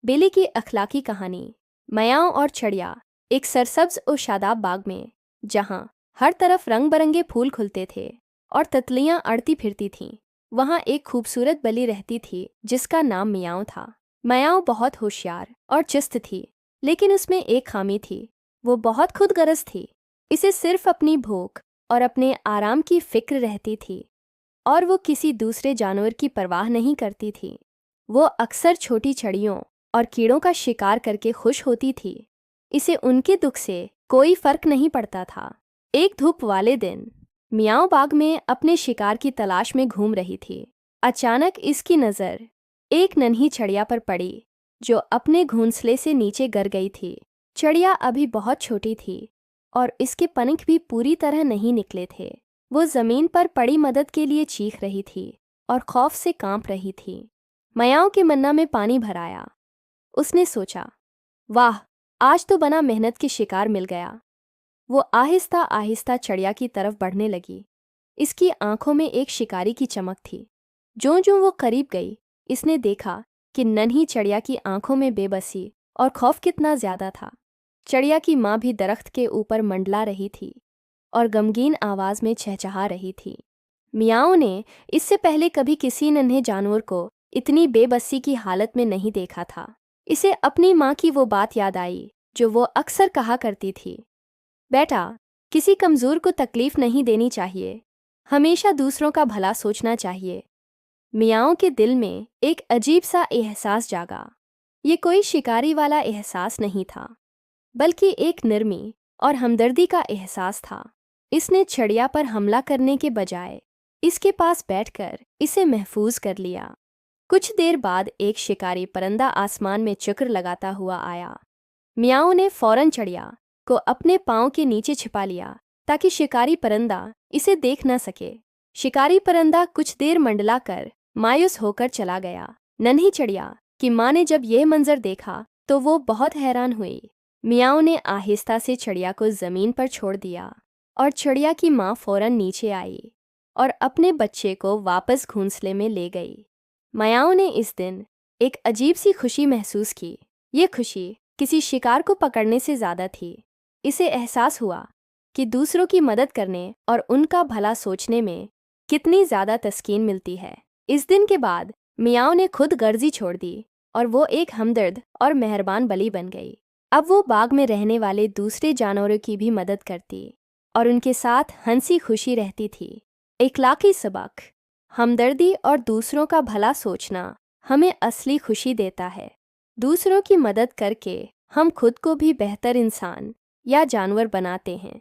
बेली की अखलाकी कहानी। म्याऊं और चिड़िया। एक सरसब्ज और शादाब बाग में, जहाँ हर तरफ रंग बरंगे फूल खुलते थे और तितलियां अड़ती फिरती थीं, वहाँ एक खूबसूरत बली रहती थी जिसका नाम म्याऊं था। म्याऊं बहुत होशियार और चुस्त थी, लेकिन उसमें एक खामी थी। वो बहुत खुदगर्ज थी। इसे सिर्फ अपनी भूख और अपने आराम की फिक्र रहती थी, और वो किसी दूसरे जानवर की परवाह नहीं करती थी। वो अक्सर छोटी चिड़ियों और कीड़ों का शिकार करके खुश होती थी। इसे उनके दुख से कोई फर्क नहीं पड़ता था। एक धूप वाले दिन म्याऊं बाग में अपने शिकार की तलाश में घूम रही थी। अचानक इसकी नज़र एक नन्ही चिड़िया पर पड़ी जो अपने घोंसले से नीचे गिर गई थी। चिड़िया अभी बहुत छोटी थी और इसके पंख भी पूरी तरह नहीं निकले थे। वो ज़मीन पर पड़ी मदद के लिए चीख रही थी और खौफ से कांप रही थी। म्याऊं के मन्ना में पानी भर आया। उसने सोचा, वाह, आज तो बना मेहनत के शिकार मिल गया। वो आहिस्ता आहिस्ता चिड़िया की तरफ बढ़ने लगी। इसकी आंखों में एक शिकारी की चमक थी। ज्यों-ज्यों वो करीब गई, इसने देखा कि नन्ही चिड़िया की आंखों में बेबसी और खौफ कितना ज्यादा था। चिड़िया की माँ भी दरख्त के ऊपर मंडला रही थी और गमगीन आवाज में चहचहा रही थी। म्याऊं ने इससे पहले कभी किसी नन्हे जानवर को इतनी बेबसी की हालत में नहीं देखा था। इसे अपनी माँ की वो बात याद आई जो वो अक्सर कहा करती थी, बेटा, किसी कमज़ोर को तकलीफ नहीं देनी चाहिए, हमेशा दूसरों का भला सोचना चाहिए। म्याऊं के दिल में एक अजीब सा एहसास जागा। ये कोई शिकारी वाला एहसास नहीं था, बल्कि एक नरमी और हमदर्दी का एहसास था। इसने चिड़िया पर हमला करने के बजाय इसके पास बैठकर इसे महफूज कर लिया। कुछ देर बाद एक शिकारी परिंदा आसमान में चक्कर लगाता हुआ आया। म्याऊं ने फौरन चिड़िया को अपने पाँव के नीचे छिपा लिया ताकि शिकारी परिंदा इसे देख न सके। शिकारी परिंदा कुछ देर मंडलाकर मायूस होकर चला गया। नन्ही चिड़िया की माँ ने जब यह मंजर देखा तो वो बहुत हैरान हुई। म्याऊं ने आहिस्ता से चिड़िया को जमीन पर छोड़ दिया और चिड़िया की माँ फौरन नीचे आई और अपने बच्चे को वापस घोंसले में ले गई। म्याऊं ने इस दिन एक अजीब सी खुशी महसूस की। ये खुशी किसी शिकार को पकड़ने से ज़्यादा थी। इसे एहसास हुआ कि दूसरों की मदद करने और उनका भला सोचने में कितनी ज़्यादा तस्कीन मिलती है। इस दिन के बाद म्याऊं ने खुद गर्जी छोड़ दी और वो एक हमदर्द और मेहरबान बली बन गई। अब वो बाग में रहने वाले दूसरे जानवरों की भी मदद करती और उनके साथ हंसी खुशी रहती थी। इखलाकी सबक: हमदर्दी और दूसरों का भला सोचना हमें असली खुशी देता है। दूसरों की मदद करके हम खुद को भी बेहतर इंसान या जानवर बनाते हैं।